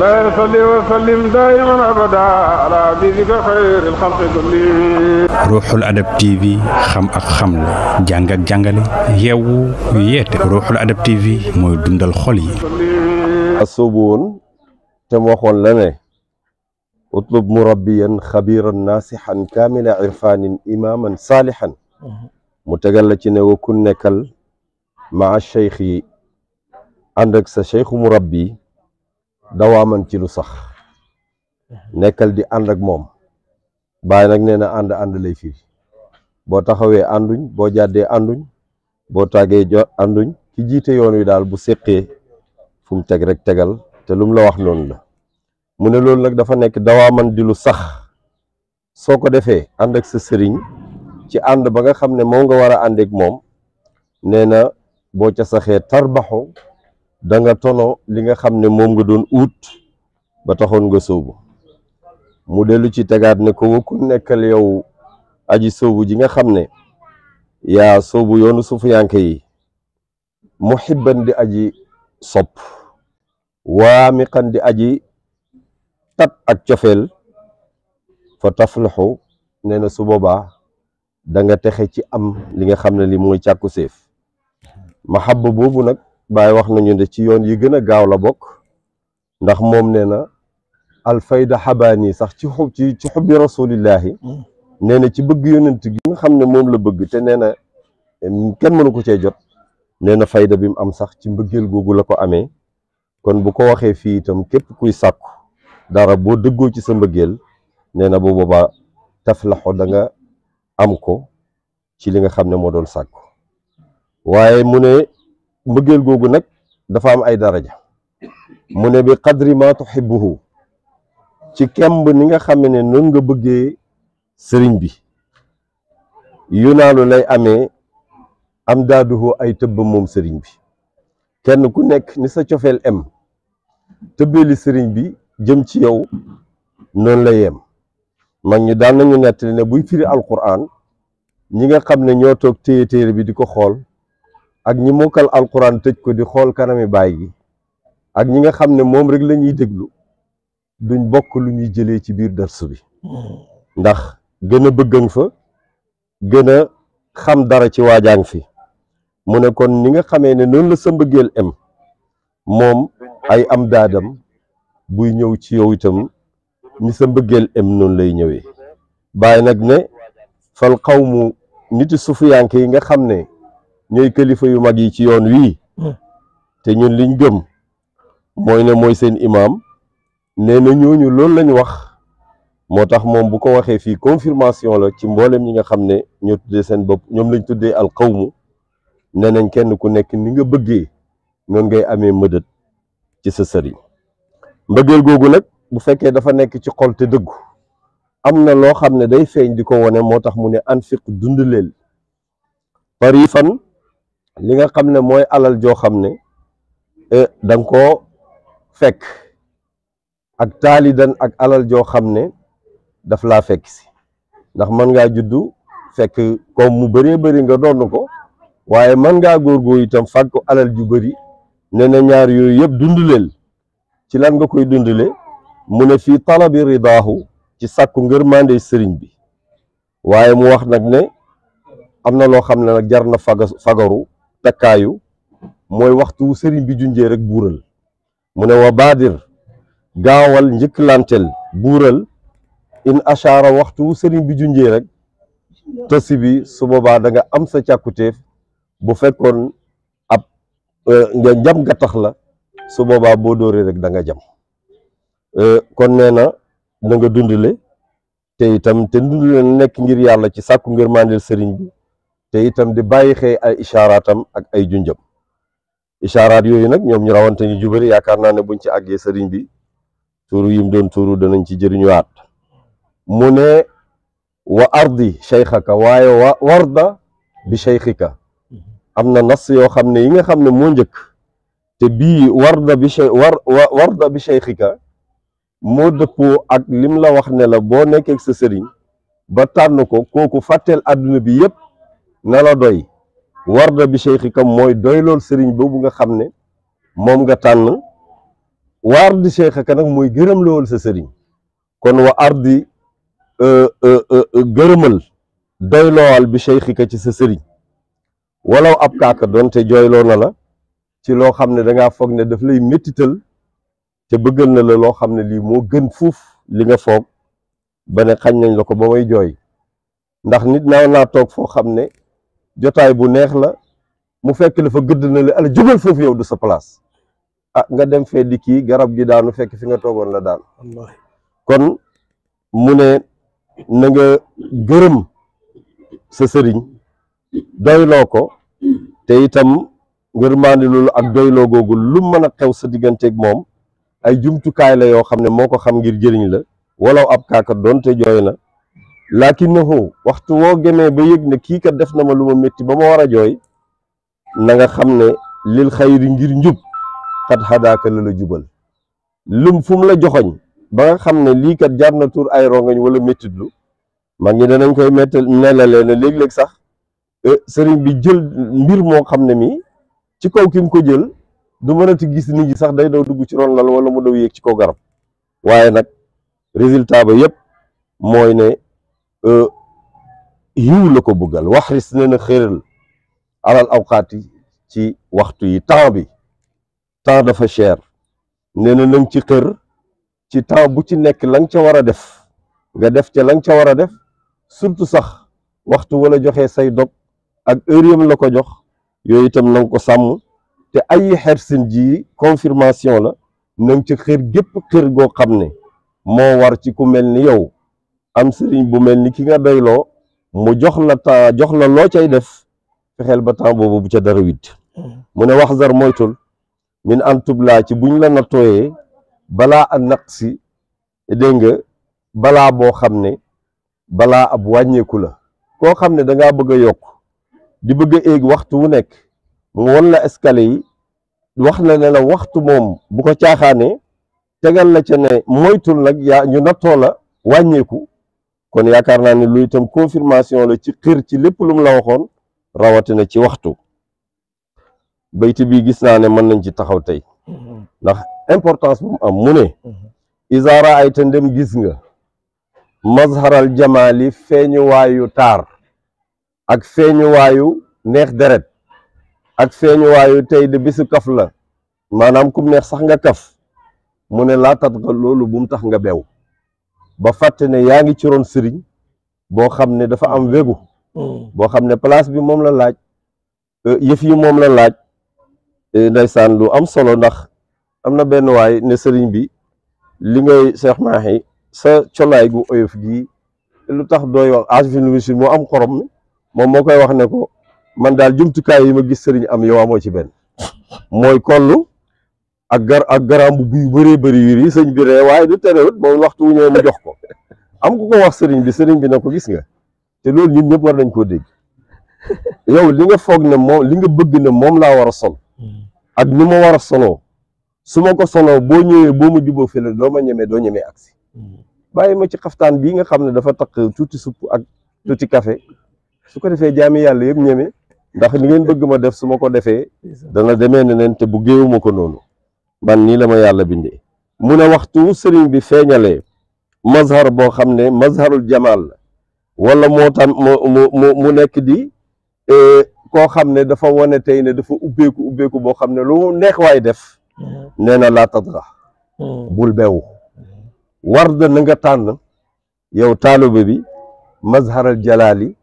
لا يصلي وسلم دائما ابدا على حبيبك خير الخلق كلهم. Ruuxul Adab TV xam ak xamle jàng ak jàngale yeewu yeete. Ruuxul Adab TV mooy dundal xol yi. asoobu woon te mu waxoon la ne utlub murabbiyan xabiran naasixan kaamila irfanin imaman saalihan mu tegal la ci ne wa ku nekkal maa cheikh yi ànd ak sa cheikhu murabbi dawaaman ci lu sax nekkal di ànd ak moom bàyyi nag nee na ànd lay firi boo taxawee ànduñ boo jàddee ànduñ boo tàggee ànduñ ki jiite yoon wi daal bu séqee fu mu teg rek tegal te lu mu la wax noonu la mu ne loolu nag dafa nekk dawaaman di lu sax soo ko defee ànd ak sa sëriñ ci ànd ba nga xam ne moom nga war a ànd ak moom nee na boo ca saxee tarbaxu da nga tono li nga xam ne moom nga doon uut ba taxoon nga sóobu mu dellu ci tegaat ne ko ku nekkal yow aji sóobu ji nga xam ne yaa sóobu yoonu sufiyanke yi muhibban di aji sopp waamiqan di aji tat ak cofeel fa taflaxu nee na su boobaa da nga texe ci am li nga xam ne li mooy càkku séef mahabba boobu nag Baay wax nañu ne ci yoon yi gën a gaaw la bokk ndax moom nee na alfayda xabaani sax ci xubbi rasulillahi nee na ci bëgg yonent gi nga xam ne moom la bëgg te nee na kenn mënu ko cee jot nee na fayda bi mu am sax ci mbëggeel googu la ko amee kon bu ko waxee fii itam képp kuy sàkku dara boo dëggoo ci sa mbëggeel nee na bu boobaa taflaxo da nga am ko ci li nga xam ne moo doon sàkku waaye mu ne mbëggeel googu nag dafa am ay daraja mu ne bi qadri ma tuhibbuhu ci kemb ni nga xam ne noonu nga bëggee sëriñ bi yunaalu lay amee am daaduhu ay tëbb moom sëriñ bi kenn ku nekk ni sa cofeel em tëbbeeli sëriñ bi jëm ci yow noonu la yem mag ñi daan nañu nettali ne buy firi alquran ñi nga xam ne ñoo toog téye téere bi di ko xool ak ñi mokkal alquran tëj ko di xool kanami baay gi ak ñi nga xam ne moom rek la ñuy déglu duñ bokk lu ñuy jëlee ci biir darsu bi ndax gën a bëggan fa gën a xam dara ci waajaang fi mu ne kon ñi nga xamee ne noonu la sa mbëggeel em moom ay am daadam buy ñëw ci yow itam ni sa mbëggeel em noonu lay ñëwee bàyyi nag ne fal xawmu niti sufiyanke yi nga xam ne ñooy kilifa yu mag yi ci yoon wii te ñun liñ gëm mooy ne mooy seen imaam nee na ñooñu loolu lañ wax moo tax moom bu ko waxee fii confirmation la ci mboolem ñi nga xam ne ñoo tuddee seen bopp ñoom lañ tuddee al qawmu nee nañ kenn ku nekk ni nga bëggee noonu ngay amee mëdët ci sa sëriñ mbëggeel googu nag bu fekkee dafa nekk ci xol te dëggu am na loo xam ne day feeñ di ko wone moo tax mu ne anfiq dund leel parifan li nga xam ne mooy alal joo xam ne da nga koo fekk ak taalidan ak alal joo xam ne daf laa fekk si ndax mën ngaa juddu fekk comme mu bëree bëri nga doon ko waaye mën ngaa góorgóor itam fàgg ko alal ju bëri nee na ñaar yooyu yëpp dunduleel ci lan nga koy dundule mu ne fii talabi ridaahu ci sàkku ngërmande sëriñ bi waaye mu wax nag ne am na loo xam ne nag jar na fagaru takkaayu mooy waxtu sëriñ bi junjee rek buural mu ne wa baadir gaawal njëkklanteel buural in ashaara waxtu sëriñ bi junjee rek tësi bi su boobaa da nga am sa càkkutéef bu fekkoon ab nga jam gattax la su boobaa boo dóoree rek da nga jam kon nee na da nga dundale te itam te dundale nekk ngir yàlla ci sàkku ngir mandil sëriñ bi te itam di bàyyi xëy ay ishaaraatam ak ay junjam ishaaraat yooyu nag ñoom ñu rawante ñu jubari yaakaar naa ne buñ ci àggee sëriñ bi tuuru yim doon tuuru danañ ci jëriñuwaat mu ne wa ardi cheikhaka waaye wa warda bi cheikhika am na nas yoo xam ne yi nga xam ne moo njëkk te bii warda bi cheikhika moo dëppoo ak lim la wax ne la boo nekkee sa sëriñ ba tànn ko kooku fàtteel àdduna bi yépp na la doy warda bi cheikhika mooy doy lool sëriñ boobu nga xam ne moom nga tànn wa ardi cheikhaka nag mooy gërëm lool sa sëriñ kon wa ardi gërëmal doyloowal bi cheikhika ci sa sëriñ walaw ab kaaka doonte jooyloo na la ci loo xam ne dangaa foog ne daf lay méttital te bëggal na la loo xam ne lii moo gën fuuf li nga foog ba ne xañ nañ la ko ba may jooy ndax nit naa toog foo xam ne jotaay bu neex la mu fekk la fa gëdd na la ala jógal foofu yow du sa place nga dem fee di kii garab gi daanu fekk fi nga toogoon la daan kon mu ne na nga gërëm sa sëriñ doyloo ko te itam ngërmaandi loolu ak doyloo googu lu mën a xew sa digganteeg moom ay jumtukaay la yoo xam ne moo ko xam ngir jëriñ la walaw ab kaaka doonte jooy na lakinnahu waxtu woo gemee ba yëg ne kii kat def na ma lu ma métti ba ma war a jooy na nga xam ne lil xayri ngir njub xat xadaaka la jubal lum fu mu la joxoñ ba nga xam ne lii kat jar na tur ay rongañ wala méttitlu mag ñi danañ koy nelalee ne léeg-léeg sax sëriñ bi jël mbir moo xam ne mi ci kaw ki mu ko jël du mënati gis nit ñi sax day daw dugg ci ron lal wala mu daw yéeg ci kaw garab waaye nag résultat ba yépp mooy ne yiw la ko bëggal waxris ne na xéral alal awqaati ci waxtu yi temps bi temps dafa cher nee na nang ci xër ci temps bu ci nekk la nga ca war a def nga def ca la nga ca war a def surtout sax waxtu wala joxe say dog ak heure yam la ko jox yooyu itam na nga ko sàmm te ay xersin ji confirmation la na nga ci xër gépp xër goo xam ne moo war ci ku mel ni yow am sëriñ bu mel ni ki nga doyloo mu jox la temps jox la loo cay def fexeel ba temps boobu bu ca dara witt mu ne wax zar moytul min antub laa ci buñ la nattooyee balaa a naqsi dégg nga balaa boo xam ne balaa ab wàññeeku la koo xam ne dangaa bëgg a yokk di bëgg a éeg waxtu wu nekk mu won la escalier yi wax la ne la waxtu moom bu ko caaxaanee tegal la ca ne moytul nag yaa ñu nattoo la wàññeeku kon yaakaar naa ne lu itam confirmation la ci xër ci lépp lu mu la waxoon rawatina ci waxtu bayti bi gis naa ne mën nañ ci taxaw tey ndax importance bu mu am mu ne iza raayta ndem gis nga mazharal jamaali feeñuwaayu taar ak feeñuwaayu neex deret ak feeñuwaayu tey de bisu kaf la maanaam kum neex sax nga kaf mu ne laa tatga loolu bu mu tax nga beew ba fàtte ne yaa ngi ci roon sëriñ boo xam ne dafa am wegu boo xam ne place bi moom la laaj yëf yi moom la laaj ndeysaan lu am solo ndax am na benn waay ne sëriñ bi li ngay Cheikh Mahi sa colaay gu oyof gi lu tax dooy wax agvinwisi moo am xorom mi moom moo koy wax ne ko man daal jumtukaay yi ma gis sëriñ am yow amoo ci benn mooy kollu ak garambu yu bëree bëri yi sëñ bi ree waaye du terewut moom waxtu wu ñëwee mu jox ko am ku ko wax sëriñ bi ne ko gis nga te loolu ñun ñëpp war nañ koo dégg yow li nga foog ne moom li nga bëgg ne moom laa war a sol ak ni ma war a soloo su ma ko soloo boo ñëwee boo ma juboo fële doo ma ñemee doo ñemee agsi bàyyi ma ci xaftaan bii nga xam ne dafa takk tuuti supp ak tuuti café su ko defee jaami yàlla yëpp ñeme ndax li ngeen bëgg ma def su ma ko defee dana demee ne neen te bu géewuma ko noonu man nii la ma yàlla bindee mu ne waxtu sëriñ bi feeñalee mazhar boo xam ne mazharul jamaal la wala moo tam mu nekk di koo xam ne dafa wane tey ne dafa ubbeeku boo xam ne lu neex waay def nee na laa tatga bul beewu war da na nga tànn yow taalibe bi mazharal jalaali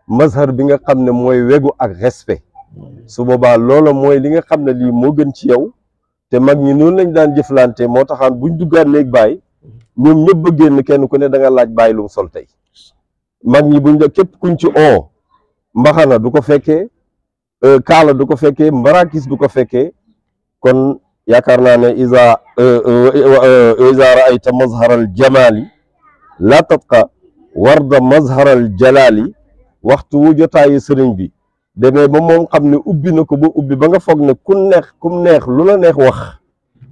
mazhar bi nga xam ne mooy wegu ak respect su boobaa loola mooy li nga xam ne lii moo gën ci yow te mag ñi noonu lañ daan jëflante moo taxaan buñ duggaat léegi bàyyi ñoom ñëpp ba génn kenn ku ne da nga laaj bàyyi lu mu sol tey mag ñi buñ da képp kuñ ci oo mbaxana du ko fekkee kaala du ko fekkee mbarakis du ko fekkee kon yaakaar naa ne iza raayta mazharal jamaali la tatqa warda mazharal jalaali waxtu wu jotaayu sëriñ bi demee ba moom xam ne ubbi na ko ba ubbi ba nga foog ne kum neex lu la neex wax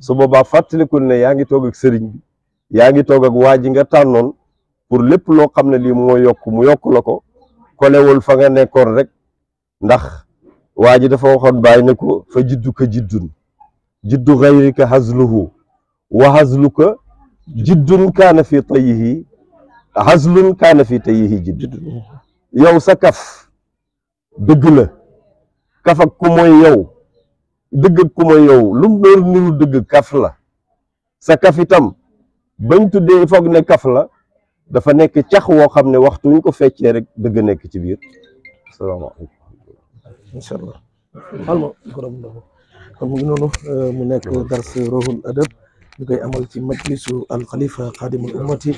su boobaa fàttalikul ne yaa ngi toog ak sëriñ bi yaa ngi toog ak waa ji nga tànnoon pour lépp loo xam ne lii moo yokk mu yokk la ko kolewul fa nga nekkoon rek ndax waa ji dafa waxoon bàyyi ne ko fa jiddu ka jiddun jiddu xayrika hazluhu wa hazluka jiddun kaana fi tayyihi hazlun kaana fi tayyihi jidd yow sa kaf dëgg la kaf ak ku mooy yow dëgg ak ku mooy yow lu mu doon niru dëgg kaf la sa kaf itam bañ tuddee foog ne kaf la dafa nekk cax woo xam ne waxtu ñu ko feccee rek dëgg nekk ci biir asalaamaaleykum incha allah alma borom ndox kon mu ngi noonu mu nekk dars ruhul adab ñu koy amal ci majlisu al xalifa xaadimul ummati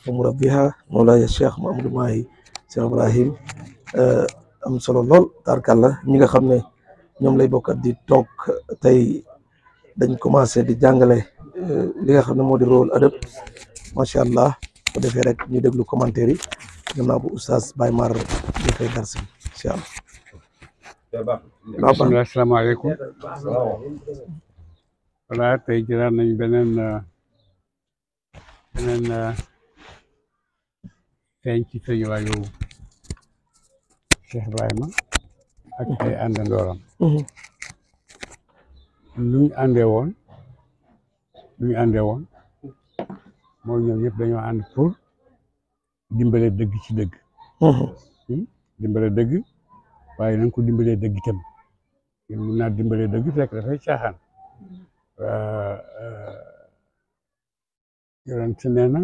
wa murabbiha mawlaaya cheikh Mahamadou Mahi Cheikh Ibrahim am solo lool tarkalla ñi nga xam ne ñoom lay bokkat di toog tey dañ commencé di jàngale li nga xam ne moo di ruhul adab macha allah ko defee rek ñu déglu commentaire yi gannaaw bu oustaz Baye Mar di koy dars bi incha allah. bismillah asalaamaaleykum voilà tey jëlaat nañ beneen feeñ ci feeñuwaayu Cheikh Ibrahima ak ay àndandooram lu ñu àndee woon mooy ñoom ñëpp dañoo ànd pour dimbale dëgg ci dëgg dimbale dëgg waaye nañ ko dimbalee dëgg itam mun naa dimbalee dëgg fekk dafay caaxaan yonent nee na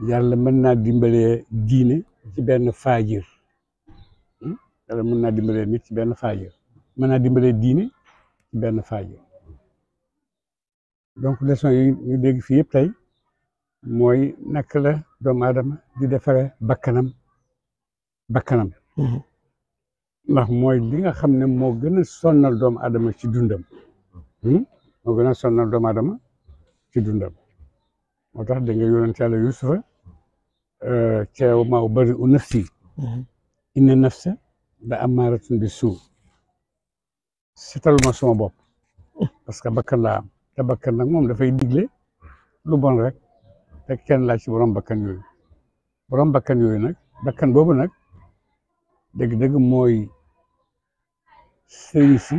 yàlla mën naa dimbalee diine ci benn faajir yàlla mën naa dimbalee nit ci benn faajir mën naa dimbalee diine ci benn faajir donc leçon yi ñu dégg fii yëpp tey mooy naka la doomu aadama di defare bakkanam ndax mooy li nga xam ne moo gën a sonnal doomu aadama ci dundam moo gën a sonnal doomu aadama ci dundam moo tax da nga yonent yàlla Yuusufa ceew maa bari u nafsi inna nafsa la amaaratun bi suu setaluma sama bopp parce que bakkan laa am te bakkan nag moom dafay digle lu bon rek te kenn laa ci borom bakkan yooyu nag bakkan boobu nag dëgg-dëgg mooy sëriñ si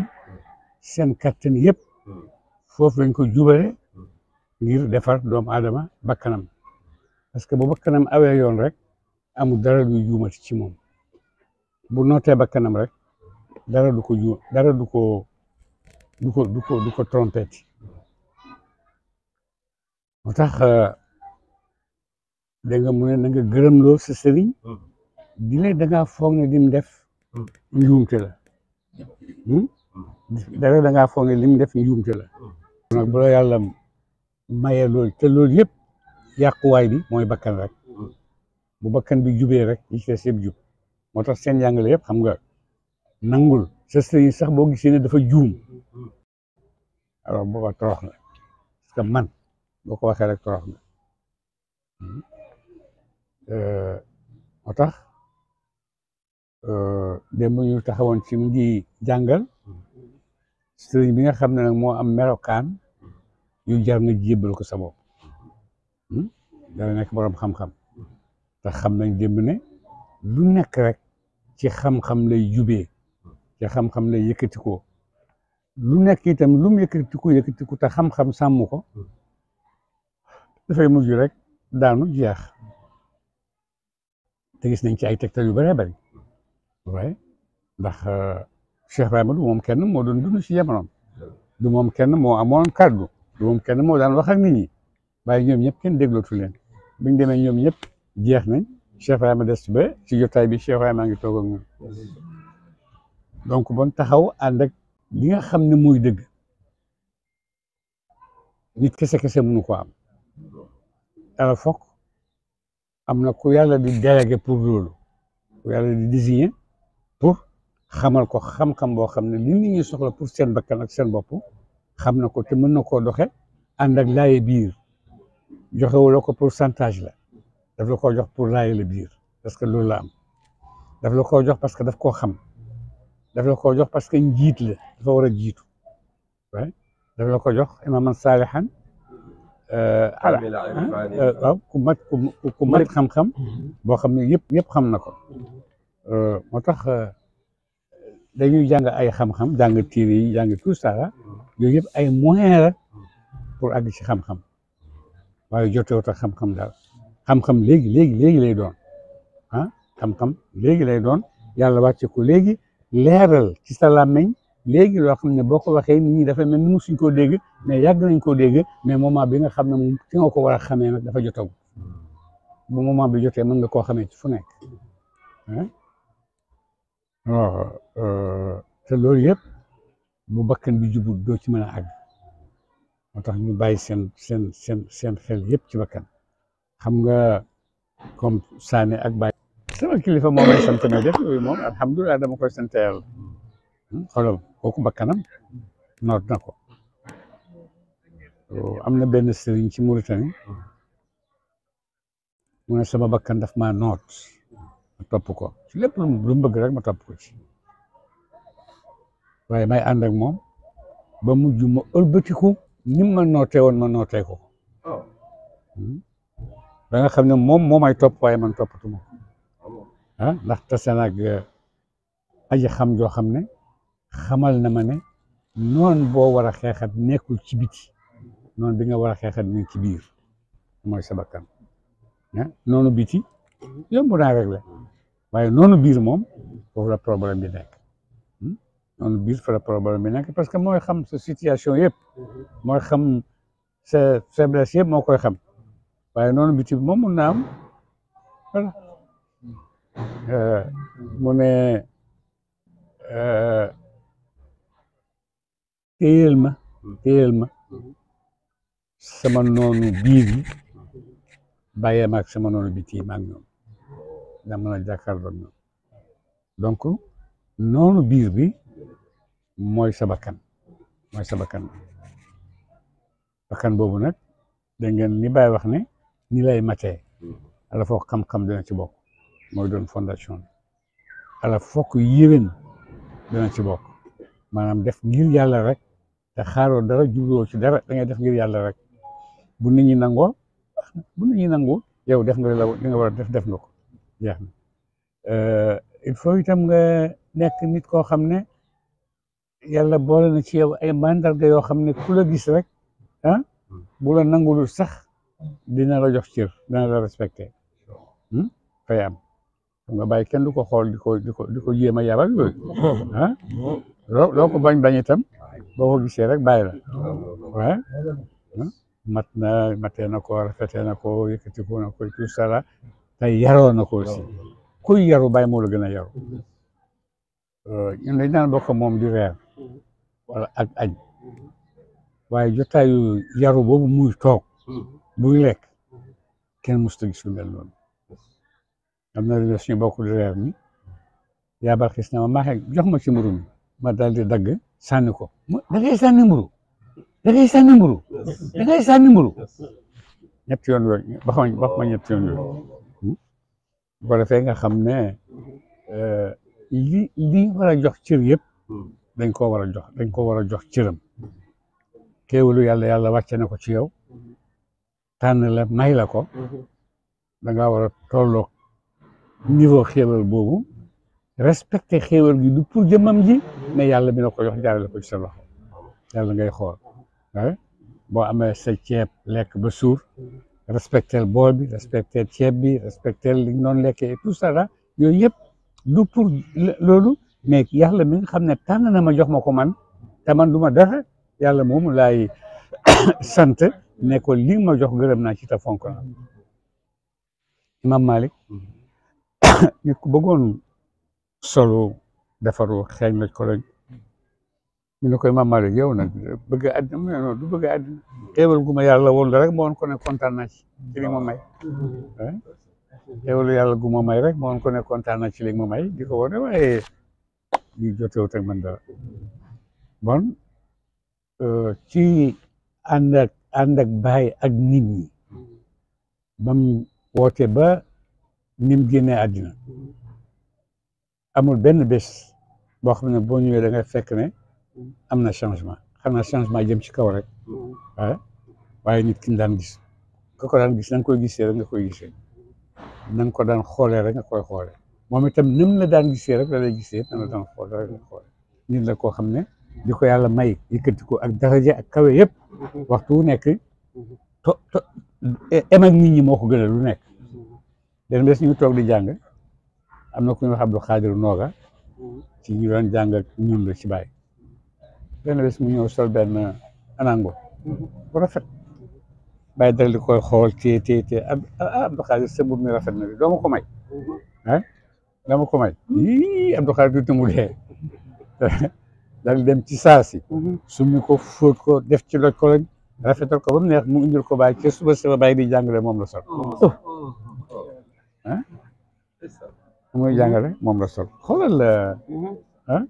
seen kattan yëpp foofu lañ ko jubale ngir defar doomu aadama bakkanam parce que bu bakkanam awee yoon rek amul dara luy juumati ci moom bu nootee bakkanam rek dara du ko juum dara du ko trompeti moo tax dégg nga mu ne na nga gërëmloo sa sëriñ di lay da ngaa foog ne lim def njuumte la dara da ngaa foog ne lim def njuumte la nag bu la yàlla maye loolu te loolu yëpp yàquwaay bi mooy bakkan rek bu bakkan bi jubee rek yi ci des yëpp jub moo tax seen jàngale yëpp xam nga nangul sa sëriñ sax boo gisee ne dafa juum alors booba torox na parce que man boo ko waxee rek torox na moo tax démb ñu taxawoon ci mu ngi jàngal sëriñ bi nga xam ne nag moo am melokaan yu jar nga jébbal ko sa bopp dana nekk boroom xam-xam te xam nañ démb ne lu nekk rek ci xam-xam lay jubee ci xam-xam lay yëkkatikoo lu nekk itam lu mu yëkkatiku te xam-xam sàmm ko dafay mujj rek daanu jeex te gis nañ ci ay tegtal yu bëree bëri waaye ndax Cheikh Ibrahima du moom kenn moo doon dund ci jamonoom du moom kenn moo amoon kàddu du moom kenn moo daan wax ak nit ñi waaye ñoom ñëpp kenn déglootu leen biñ demee ñoom ñëpp jeex nañ Cheikh Ibrahima des ba ci jotaay bi Cheikh Ibrahima ngi toog ak ñun donc bon taxaw ànd ak li nga xam ne mooy dëgg nit kese mënu ko am dara fokk am na ku yàlla di délégué pour loolu ku yàlla di désigné pour xamal ko xam-xam boo xam ne li nit ñi soxla pour seen bakkan ak seen bopp xam na ko te mën na koo doxe ànd ak laaye biir joxewu la ko pourcentage la daf la koo jox pour laaye la biir parce que loolu la am daf la koo jox parce que daf koo xam daf la koo jox parce que njiit la dafa war a jiitu waaye daf la ko jox imaaman saalihan waaw ku mat xam-xam boo xam ne yëpp xam na ko moo tax dañuy jàng ay xam-xam jàng téere yi jàng tout ça yooyu yëpp ay moyen la pour àgg ci xam-xam waaye jotewut ak xam-xam daal xam-xam léegi lay doon ah xam-xam léegi lay doon yàlla wàcce ko léegi leeral ci sa làmmiñ léegi loo xam ne boo ko waxee nit ñi dafa mel ni musuñ koo dégg mais yàgg nañ koo dégg mais moment bi nga xam ne moom fi nga ko war a xamee nag dafa jotagu bu moment bi jotee mën nga koo xamee ci fu nekk te loolu yëpp bu bakkan bi jubul doo ci mën a àgg moo tax ñu bàyyi seen xel yëpp ci bakkan xam nga comme Sané ak Baye sama kilifa moom may sant may def yooyu moom alhamdulilah dama koy sant yàlla xoolal kooku bakkanam noot na ko am na benn sëriñ ci Mauritanie mu ne sama bakkan daf maa noot ma topp ko ci lépp lu mu bëgg rek ma topp ko ci waaye may ànd ak moom ba mujj ma ëlbatiku ni ma nootee woon ma nootee ko ba nga xam ne moom moo may topp waaye man toppatuma ko ndax tase naag aji xam joo xam ne xamal na ma ne noon boo war a xeexat nekkul ci biti noonu bi nga war a xeexat nekk ci biir mooy sa bakkan noonu biti yomb naa réglé waaye noonu biir moom foofu la problème bi nekk noonu biir fa la problème bi nekk parce que mooy xam sa situation yëpp mooy xam sa faiblesse yëpp moo koy xam waaye noonu biti bi moom mun na am voilà mu ne téyel ma sama noonu biir yi bàyyee ma ak sama noonu biti yi maag ñoom da mën a jàkkaarloo ñoom donc noonu biir bi mooy sa bakkan bakkan boobu nag da ngeen ni Baye wax ne ni lay matee ala foog xam-xam dina ci bokk mooy doon fondation bi ala fokk yéwén dina ci bokk maanaam def ngir yàlla rek te xaaroo dara jubloo ci dara da ngay def ngir yàlla rek bu nit ñi nangoo bu nit ñi nangoo yow def nga li nga war a def nga ko jeex na il faut itam nga nekk nit koo xam ne yàlla boole na ci yow ay mandarga yoo xam ne ku la gis rek bu la nangulul sax dina la jox cër dina la respecté fay am nga bàyyi kenn du ko xool di ko jéem a yabal yooyu loo ko bañ itam boo ko gisee rek bàyyi la waaye matee na ko rafetee na ko yëkkatiku na ko tout ça là te yaroo na ko aussi kuy yaru bàyyi moo la gën a yaru ñun dañ daan bokk moom di reer wala ak añ waaye jotaayu yaru boobu muy toog buy lekk kenn musta gis lu mel noonu am na réunion suñu bokk di reer ni yaa barxis na ma maaxe jox ma ci mburu mi ma daal di dagg sànni ko da ngay sànni mburu ñetti yoon yooyu wax ma ñetti yoon yooyu bu ko defee nga xam ne li war a jox cër yëpp dañ koo war a jox cëram kéewalu yàlla wàcce na ko ci yow tànn la may la ko da ngaa war a tolloog niveau xéewal boobu respecté xéewal gi du pour jëmmam ji mais yàlla bi na ko jox jaarale ko ci sa loxo yàlla ngay xool boo amee sa ceeb lekk ba suur respectel bool bi respectel ceeb bi respectel li nga doon lekkee tout ça là yooyu yëpp du pour loolu mais yàlla mi nga xam ne tànn na ma jox ma ko man te man du ma dara yàlla moomu laay sant ne ko li ma jox gërëm naa ci te fonk na Imam Malik nit ku bëggoon solo defaru xeeñ la ko lañ ñu ne ko Imam Malik yow nag bëgg àddina mu ne non du bëgg àddina xéewal gu ma yàlla woon la rek moo woon ko ne kontaan naa ci li ma may xéewalu yàlla gu ma may rek moo woon ko ne kontaan naa ci li ma may di ko wone waaye ñu jotewut ak man dara bon ci ànd ak baay ak nit ñi bam woote ba nim génnee àddina amul benn bés boo xam ne boo ñëwee da ngay fekk ne am na changement xanaa changement jëm ci kaw rek waaye nit ki ñu daan gis ka ko daan gis na nga koy gisee rek nga koy gisee na nga ko daan xoolee rek nga koy xoolee moom itam nim la daan gisee rek la lay gisee na la daan xoolee rek nga xoolee nit la koo xam ne di ko yàlla may yëkkati ko ak daraja ak kawe yëpp waxtu wu nekk em ak nit ñi moo ko gënal lu nekk. den bés ñu toog di jàng am na ku ñuy wax Abdou Khadir Nooga ci ñu doon jàng ak ñun la ci bàyyi benn bés mu ñëw sol benn anango bu rafet bàyyi dal di koy xool téye Abdou Khadir sa mbubb mi rafet na bi doo ma ko may ah doo ma ko may yii Abdou Khadir du mu dee dal dem ci saasi summi ko fóot ko def ci loj ko lañ rafetal ko ba mu neex mu indil ko bàyyi ci suba sama bàyyi di jàngale moom la sol ah muy jàngale moom la sol xoolal ah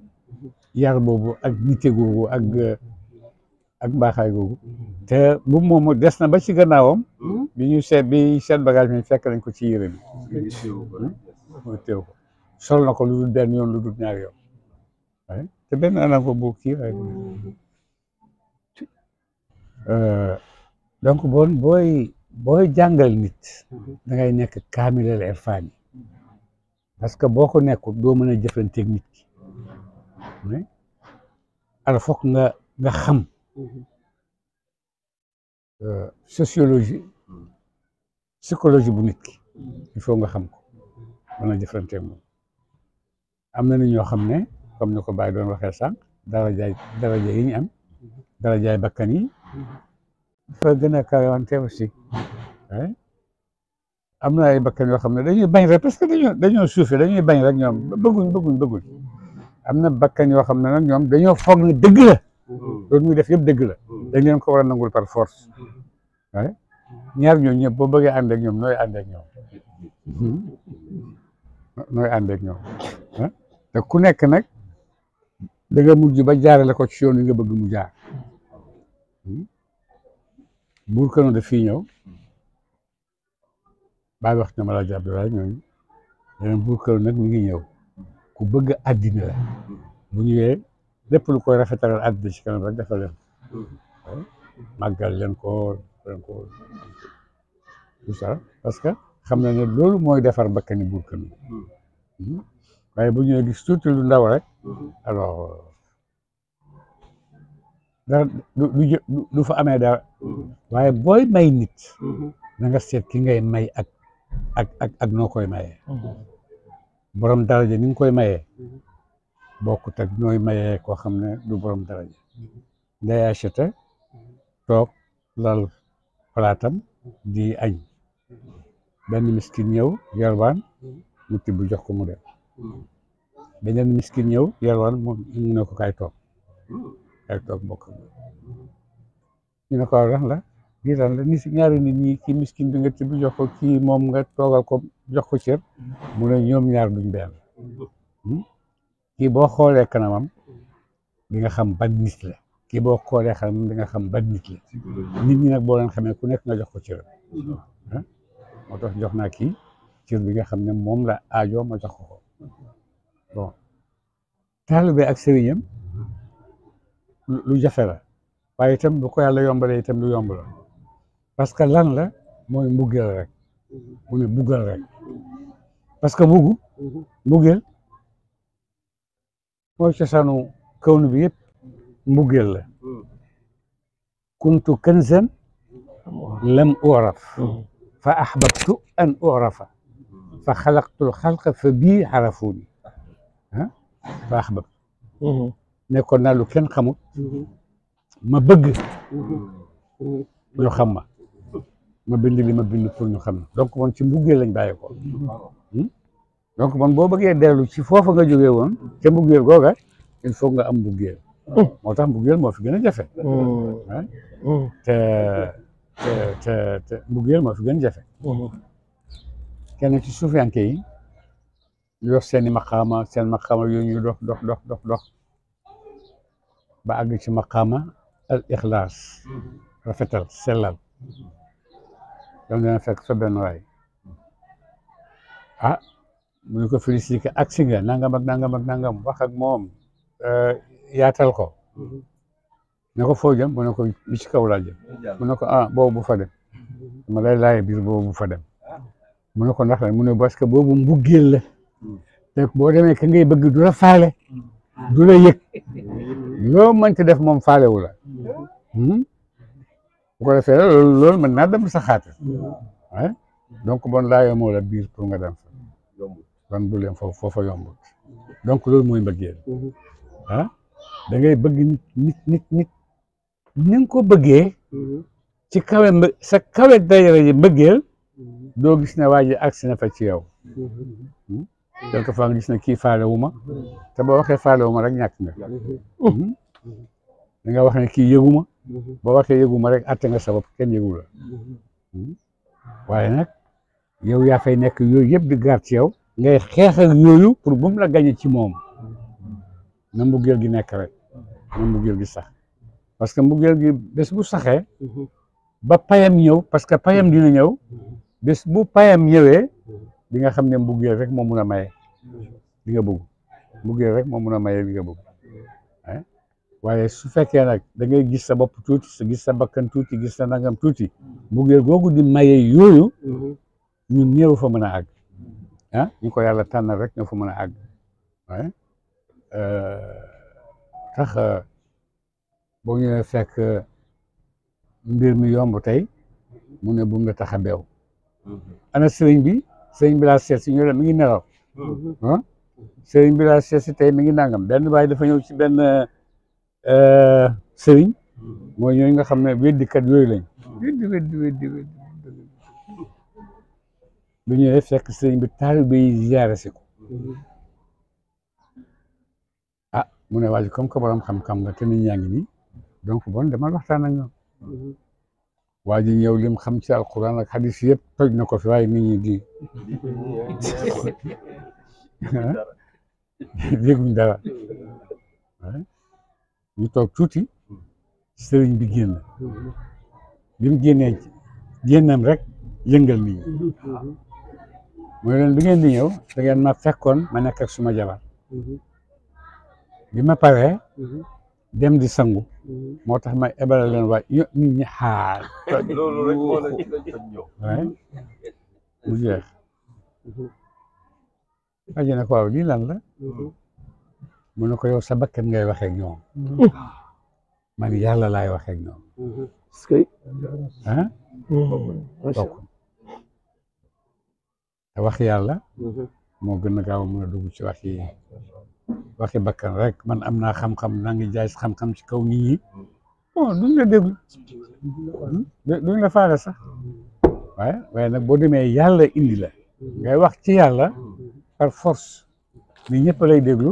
yar boobu ak nite googu ak mbaaxaay googu te bu moom des na ba ci gannaawam bi seet bagage mi fekk nañ ko ci yére bi muy teew ko sol na ko lu dul benn yoon lu dul ñaari yoon waaye te benn anam ko bu kii waaye donc booy jàngal nit da ngay nekk kaamilal irfaan yi parce que boo ko nekkul doo mën a jëflanteeg nit ki alors foog nga xam sociologie psychologie bu nit ki il faut nga xam ko mën a jëflanteeg moom am na ni ñoo xam ne comme ni ko Baye doon waxee sànq daraja yi ñu am darajaay bakkan yi dafa gën a kawante aussi am na ay bakkan yoo xam ne dañuy bañ rek parce que dañoo suufee dañuy bañ rek ñoom bëgguñ am na bakkan yoo xam ne nag ñoom dañoo foog ne dëgg la loolu muy def yëpp dëgg la dañ leen ko war a nangul par force waaye ñaar ñooñu ñëpp boo bëggee ànd ak ñoom nooy ànd ak ñoom te ku nekk nag da nga mujj ba jaarale ko ci yoon yi nga bëgg mu jaar buur Kano daf fii ñëw Baye wax na Alaaji Abdoulaye ñooñu leneen buur Kano nag mi ngi ñëw ku bëgg àddina la bu ñëwee lépp lu koy rafetalal àddina ci kanam rek dafa leen màggal leen ko tout ça parce que xam na ne loolu mooy defar bakkani buur Kano waaye bu ñëwee gis tuuti lu ndaw rek alors dara du fa amee dara waaye booy may nit na nga seet ki ngay may ak noo koy mayee borom daraja ni nga koy mayee bokkut ak nooy mayee koo xam ne du borom daraja day acheté toog lal palaatam di añ benn miskin ñëw yalwaan mu tibb jox ko mu dem beneen miskin ñëw yalwaan mu ne ko kay toog bokk ñu ne ko lan la lii lan la ñaari nit ñi kii miskin bi nga tibb jox ko kii moom nga toogal ko jox ko cër mu ne ñoom ñaar duñ benn kii boo xoolee kanamam di nga xam ban nit la kii boo xoolee kanamam di nga xam ban nit la nit ñi nag boo leen xamee ku nekk nga jox ko cër moo tax jox naa kii cër bi nga xam ne moom la aajo ma jox ko bon taalibe ak sëriñam lu jafe la waaye itam bu ko yàlla yombalee itam lu yomb la parce que lan la mooy mbugeel rek mu ne buggal rek parce que mbugeel mooy cosaanu kawnu bi yëpp mbugeel la kuntu kanzan lam uraf fa ahbabtu an urafa fa xalaqtul xalqa fa bii xarafuuni fa ahbabtu nekkoon naa lu kenn xamut ma bëgg ñu xam ma bind li ma bind pour ñu xam na donc man ci mbugeel lañ bàyyi ko donc man boo bëggee dellu ci foofa nga jógee woon ca mbugeel googa il faut nga am mbugeel moo tax mbugeel moo fi gën a jafe te mbugeel moo fi gën a jafe kenn ci suufiyanke yi ñu yor seen maqaama yooyu ñu dox ba àgg ci maqaama al ixlaas rafetal sellal dam dana fekk fa benn waay mu ñu ko félicité ak si nga nangam ak nangam wax ak moom yaatal ko ne ko foo jëm mu ne ko bi ci kaw laa jëm mu ne ko boobu bu fa dem ma lay laaj biir boobu bu fa dem mu ne ko ndax la mu ne parce que boobu mbugeel la te boo demee ka ngay bëgg du la faale du la yëg loo mënti def moom faalewu la bu ko defee loolu mën naa dem sa xaatir ah donc bon laa yemoo la biir pour nga dem fa kon bu leen foofa yombut donc loolu mooy mbëggeel ah da ngay bëgg nit ni nga ko bëggee ci kawe sa kawe dayra yi mbëggeel doo gis ne waa ji agsi na fa ci yow quelque fois nga gis ne kii faale wu ma te boo waxee faale wu ma rek ñàkk nga da nga wax ne kii yëgu ma boo waxee yëgu ma rek atte nga sa bopp kenn yëgu la waaye nag yow yaa fay nekk yooyu yëpp di gaar ci yow ngay xeex ak yooyu pour bu mu la gañe ci moom na mbëggeel gi nekk rek na mbëggeel gi sax parce que mbëggeel gi bés bu saxee ba payam ñëw parce que payam dina ñëw bés bu payam ñëwee di nga xam ne mbëggeel rek moo mun a maye li nga bëgg mbëggeel rek moo mun a maye li nga bëgg waaye su fekkee nag da ngay gis sa bopp tuuti gis sa bakkan tuuti gis sa nangam tuuti mbëggeel googu di maye yooyu ñu néew fa mën a àgg ñu ko yàlla tànnal rek ñoo fa mën a àgg waaye tax boo ñëwee fekk mbir mi yomb tey mu ne bu nga tax a beew ana sëriñ bi laa seet si ñu ne mi ngi nelaw sëriñ bi laa seet si tey mi ngi nangam benn baay dafa ñëw ci benn sëriñ mooy ñooñu nga xam ne weddikat yooyu lañ weddi bu ñëwee fekk sëriñ bi taalibe yi ziyaare si ko mu ne waa ji comme que borom xam-xam nga te nit ñaa ngi nii donc bon demal waxtaan ak ñoom waa ji ñëw lim xam ci alquran ak hadis yëpp toj na ko fi waaye nit ñi di dégguñ dara ñu toog tuuti sëriñ bi génn bi mu génnee génnam rek yëngal nit ñi mooy leen bi ngeen di ñëw da ngeen ma fekkoon ma nekk ak suma jabar bi ma paree dem di sangu moo tax ma ebal leen waay nit ñi xaar loolu rek moo la ñëw mu jeex aji na ko waaw lii lan la mu ne ko yow sa bakkan ngay waxee ak ñoom man yàlla laay waxee ak ñoom bokk te wax yàlla moo gën a gaaw mën a dugg ci waxi bakkan rek man am naa xam-xam naa ngi jaay xam-xam ci kaw nit ñi bon duñ la déglu duñ la faale sax waaye nag boo demee yàlla indi la ngay wax ci yàlla par force ni ñëpp lay déglu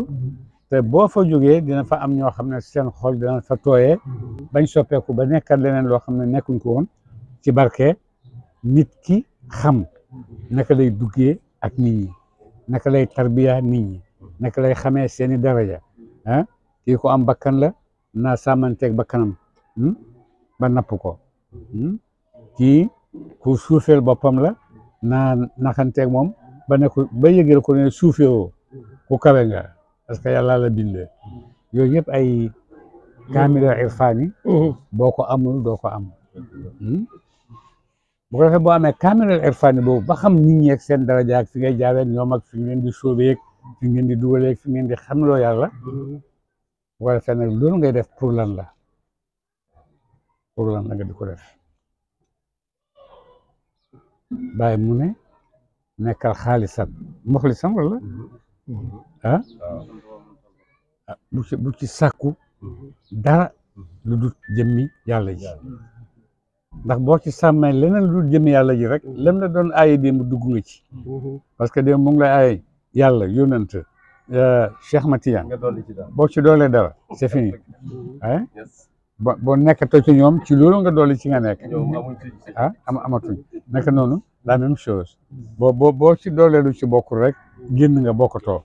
te boo fa jógee dina fa am ñoo xam ne seen xol dina fa tooyee bañ soppeeku ba nekkat leneen loo xam ne nekkuñ ko woon ci barke nit ki xam naka lay duggee ak nit ñi naka lay tarbiya nit ñi naka lay xamee seeni daraja kii ko am bakkan la naa sàmmanteeg bakkanam ba napp ko kii ku suufeel boppam la naa naxanteeg moom ba ne ko ba yëgal ko ne suufeewoo ku kawe nga parce que yàlla la bindee yooyu yëpp ay kaamila irfaani boo ko amul doo ko am bu ko defee boo amee kaamila irfaani boobu ba xam nit ñi ak seen daraja ak fi ngay jaaree ñoom ak fi ngeen di sóobee fi ngeen di dugalee fi ngeen di xamloo yàlla bu ko defee nag loolu ngay def pour lan la nga di ko def bàyyi mu ne nekkal xaalisan muxlisan wala bu ci sàkku dara lu dul jëmmi yàlla ji ndax boo ci sàmmee leneen lu dul jëmmi yàlla ji rek lam la doon aaye démb dugg nga ci parce que démb mu ngi lay aaye yàlla yónnant Cheikh Matiyan boo ci doolee dara c'est fini boo nekkatoo ci ñoom ci loolu nga doole ci nga nekk amatuñ naka noonu la même chose boo ci doolee lu ci bokkul rek génn nga bokkatoo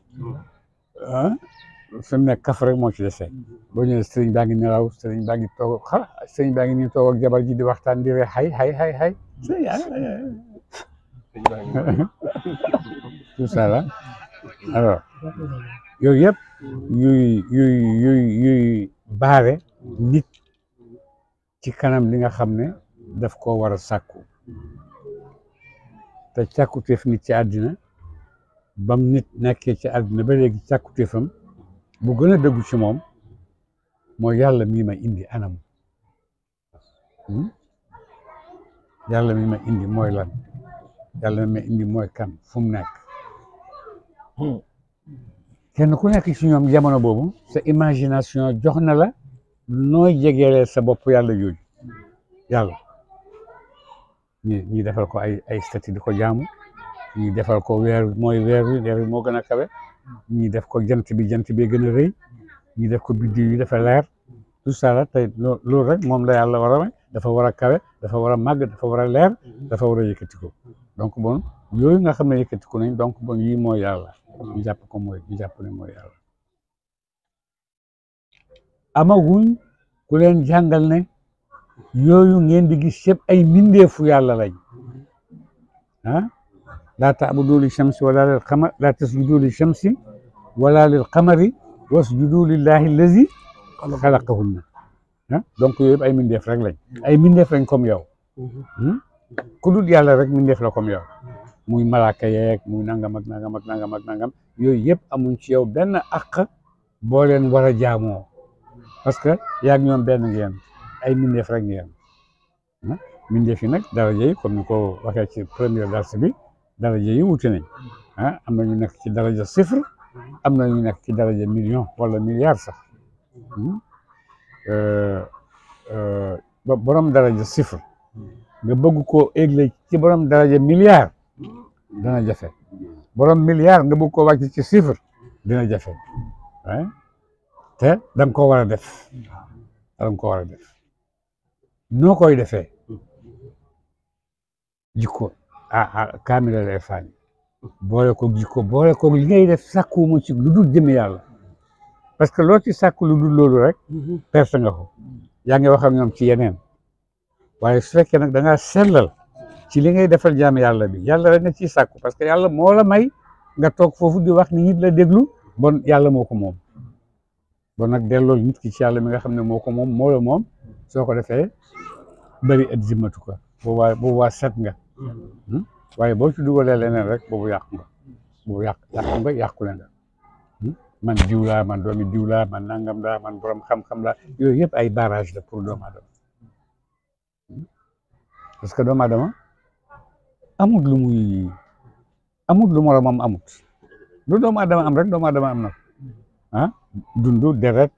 fi mu nekk kaf rek moo ci dese boo ñëwee sëriñ baa ngi nelaw sëriñ baa ngi toog sëriñ baa ngi nii toog ak jabar ji di waxtaan di ree xay tout ça là alors yooyu yëpp yuy baare nit ci kanam li nga xam ne daf koo war a sàkku te càkkutéef nit ci àddina bam nit nekkee ci àddina ba léegi càkkutéefam bu gën a dëggu ci moom mooy yàlla mii ma indi anam yàlla mii ma indi mooy lan yàlla mii ma indi mooy kan fu mu nekk kenn ku nekk ci ñoom jamono boobu sa imagination jox na la nooy jegeelee sa bopp yàlla jooju yàlla ñi defal ko ay statue di ko jaamu ñi defal ko weer weer wi moo gën a kawe ñi def ko jant bi gën a rëy ñi def ko biddiw yi dafa leer tout ça la tey loolu rek moom la yàlla war a may dafa war a kawe dafa war a màgg dafa war a leer dafa war a yëkkati ko donc bon yooyu nga xam ne yëkkati ko nañ donc bon yii mooy yàlla ñu jàpp ne mooy yàlla amaguñ ku leen jàngal ne yooyu ngeen di gis yëpp ay mbindeefu yàlla lañ laa ta'budu li shamsi wala lil qamar laa tasjudu li shamsi wala lil qamari wasjudu lillahi allazi xalaqahunna donc yooyu yëpp ay mbindeef rek lañ ay mbindeef lañ comme yow ku dul yàlla rek mbindeef la comme yow muy malaaka yeeg muy nangam ak nangam yooyu yëpp amuñ ci yow benn àq boo leen war a jaamoo parce que yaa ngi ñoom benn ngeen ay mbindeef rek ngeen mbindeef yi nag daraja yi comme ni ko waxee ci première dars bi daraja yi wuute nañ am na ñu nekk ci daraja sifr am na ñu nekk ci daraja million wala milliard sax borom daraja sifr nga bëgg koo égle ci borom daraja milliard dana jafe borom milliard nga bëgg koo wàcc ci sifr dina jafe te da nga koo war a def noo koy defee jikko kaamila lay faani boole ko jikko boole ko li ngay def sàkkuwuma ci lu dul jëme yàlla parce que loo ci sàkku lu dul loolu rek perte nga ko yaa ngi wax ak ñoom ci yeneen waaye su fekkee nag da ngaa sellal ci li ngay defal jaam yàlla bi yàlla rek nga ciy sàkku parce que yàlla moo la may nga toog foofu di wax ni nit la déglu bon yàlla moo ko moom bon nag delloo nit ki ci yàlla mi nga xam ne moo ko moom moo la moom soo ko defee bëri at zimmatu ko boobaa set nga waaye boo ci dugalee leneen rek boobu yàqu nga yàqule nga man diw laa man doomi diw laa man nangam laa man borom xam-xam laa yooyu yëpp ay barrage la pour doomu aadama parce que doomu aadama amut lu moromam amut lu doomu aadama am rek doomu aadama am na dundu deret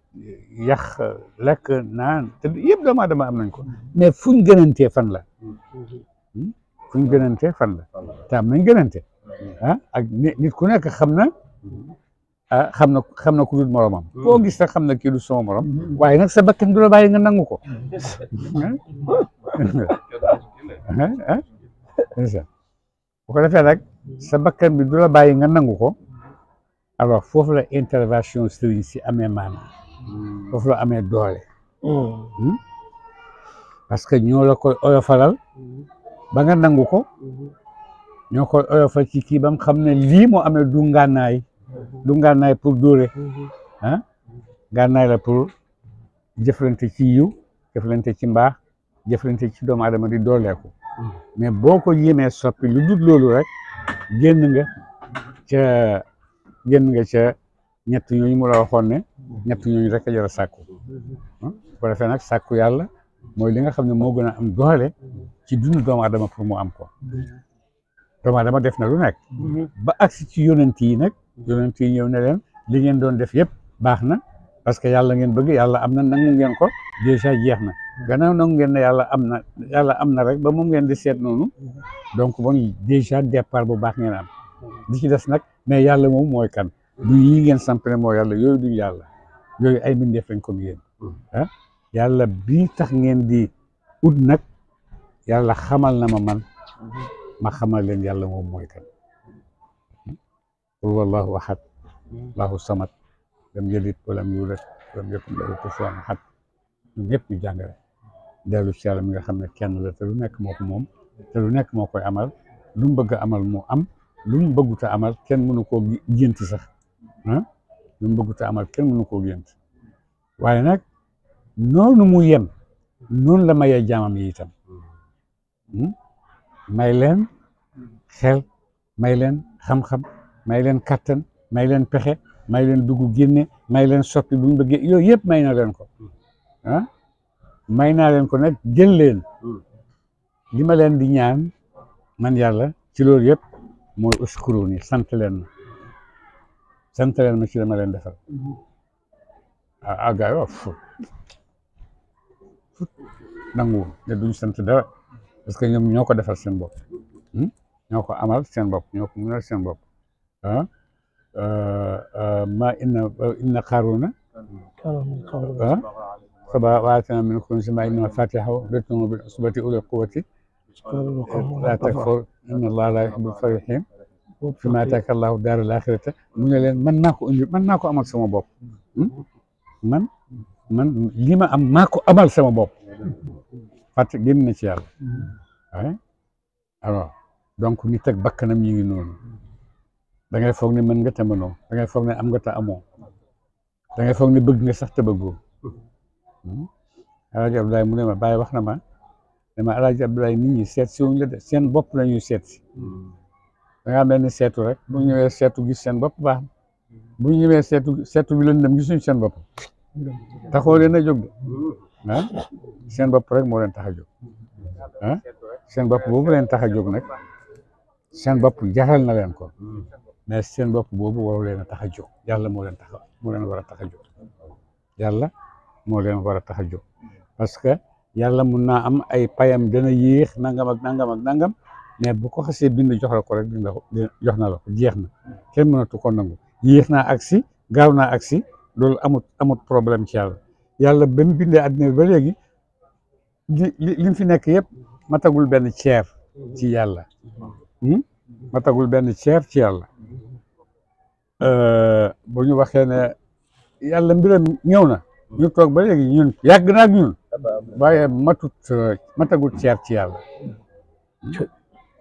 yax lekk naan te yëpp doomu aadama am nañ ko mais fuñ gënantee fan la te am nañ gënante ak nit ku nekk xam na ku dul moromam boo gis sax xam na kii du sama morom waaye nag sa bakkan du la bàyyi nga nangu ko bu ko defee nag sa bakkan bi du la bàyyi nga nangu ko alors foofu la intervention sëriñ si amee maanaam foofu la amee doole parce que ñoo la koy oyofalal ba nga nangu ko ñoo koy oyofal ci kii ba mu xam ne lii moo amee du ngànnaay pour dóore ngànnaay la pour jëflante ci yiw jëflante ci mbaax jëflante ci doomu aadama di dooleeku mais boo ko yéemee soppi lu dul loolu rek génn nga ca ñett ñooñu mu la waxoon ne ñett ñooñu rek a jar a sàkku bu ko defee nag sàkku yàlla mooy li nga xam ne moo gën a am doole ci dundu doomu aadama pour mu am ko doomu aadama def na lu nekk ba agsi ci yonent yi nag yonent yi ñëw ne leen li ngeen doon def yëpp baax na parce que yàlla ngeen bëgg yàlla am na nangu ngeen ko déjà jeex na gannaaw nangu ngeen ne yàlla am na rek ba moom ngeen di seet noonu donc bon déjà départ bu baax ngeen am di ci des nag mais yàlla moom mooy kan du yi ngeen samp ne mooy yàlla yooyu du yàlla yooyu ay mbindeef lañ comme yéen yàlla bii tax ngeen di ut nag yàlla xamal na ma xamal leen yàlla moom mooy kan qul wallahu ahad allahu samad lam yalid walam yulad walam yakun lahu kufuwan ahad ñun ñëpp ñu jàngale dellu ci yàlla mi nga xam ne kenn la te lu nekk moo ko moom te lu nekk moo koy amal lu mu bëgg a amal mu am lu mu bëggut a amal kenn mënu koo gént sax lu mu bëggut a amal kenn mënu koo gént waaye nag noonu mu yem noonu la mayee jaamam yi itam may leen xel may leen xam-xam may leen kattan may leen pexe may leen dugg génne may leen soppi bu ñu bëggee yooyu yëpp may na leen ko ah may naa leen ko nag jël leen li ma leen di ñaan man yàlla ci loolu yëpp mooy uskuruni sant leen ma ci la ma leen defal gars yi wax fut nangu ne duñ sant dara parce que ñoom ñoo ko defal seen bopp ñoo ko amal seen bopp ñoo ko mënal seen bopp ma inna Qaaruna فبا وآتنا من كنز ما إن مفاتحه لتنوء بالعصبة أولي القوة لا تكفر إن الله لا يحب الفرحين فيما آتاك الله دار الآخرة من leen man maa ko amal sama bopp man li ma am maa ko amal sama bopp fàtte génn na ci yàlla waaye alors donc nit ak bakkanam ñu ngi noonu da ngay foog ne mën nga te mënoo da ngay foog ne am nga te amoo da ngay foog ne bëgg nga sax te bëggoo Alaaji Abdoulaye mu ne ma Baye wax na ma ne ma Alaaji Abdoulaye nit ñi seet si wuñ la de seen bopp la ñuy seet si da ngaa mel ni seetu rek bu ñëwee seetu gis seen bopp baax bu ñëwee seetu bi leen dem gisuñ seen bopp taxoo leen a jóg de seen bopp rek moo leen tax a jóg seen bopp boobu leen tax a jóg nag seen bopp jaral na leen ko mais seen bopp boobu waru leen a tax a jóg yàlla moo leen war a tax a jóg yàlla moo leen war a tax a jóg parce que yàlla mun naa am ay payam dana yéex nangam ak nangam ak nangam mais bu ko xasee bind jox la ko rek jox na la ko jeex na kenn mënatu ko nangu yéex naa agsi gaaw naa agsi loolu amut problème ci yàlla ba mu bindee àddina bi ba léegi li fi nekk yëpp matagul benn ceer ci yàlla matagul benn ceer ci yàlla bu ñu waxee ne yàlla mbiram ñëw na ñu toog ba léegi ñun yàgg na ak ñun waaye matagul ceer ci yàlla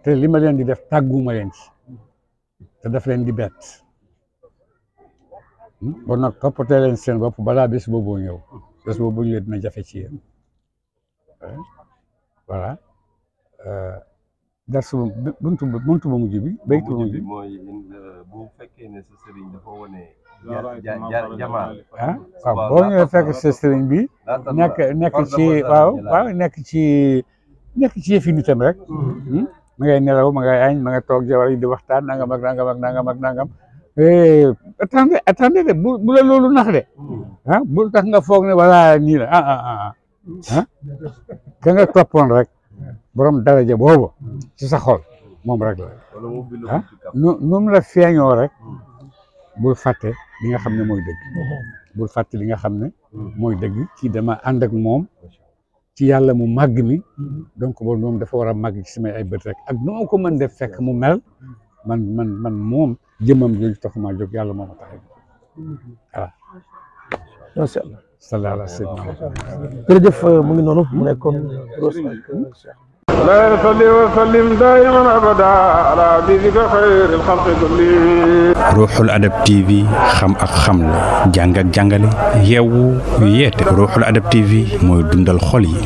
te li ma leen di def tàgguma leen ci te daf leen di bett bon nag toppatee leen seen bopp balaa bés boobu ñëw bés boobu ñëwee dina jafe ci yéen voilà darsu buntu ba mujj bi baytu mujj bi mooy bu fekkee ne sa sëriñ dafa wane jamaa waaw boo ñëwee fekk sa sëriñ bi nekk ci waaw nekk ci yëfi nitam rek ma ngay nelaw ma ngay añ ma nga toog jabar yi di waxtaan nangam ak nangam ak nangam ak nangam attendez de bu la loolu nax de bu tax nga foog ne wala nii la ka nga toppoon rek borom daraja boobu ci sa xol moom rek la nu mu la feeñoo rek bul fàtte li nga xam ne mooy dëgg bul fàtte li nga xam ne mooy dëgg ci dama ànd ak moom ci yàlla mu màgg mi donc boobu moom dafa war a màgg ci samay ay bët rek ak noo ko mën def fekk mu mel man moom jëmmam jooju taxuma jóg yàlla moom a tax voilà macha allah sallallahu alayhi wa sallam jërëjëf mu ngi noonu mu nekkoon لا يصلي وسلم دائما ابدا على حبيبك خير الخلق كلهم ruuxul adab TV xam ak xamle jàng ak jàngale yeewu yeete ruuxul adab TV mooy dundal xol yi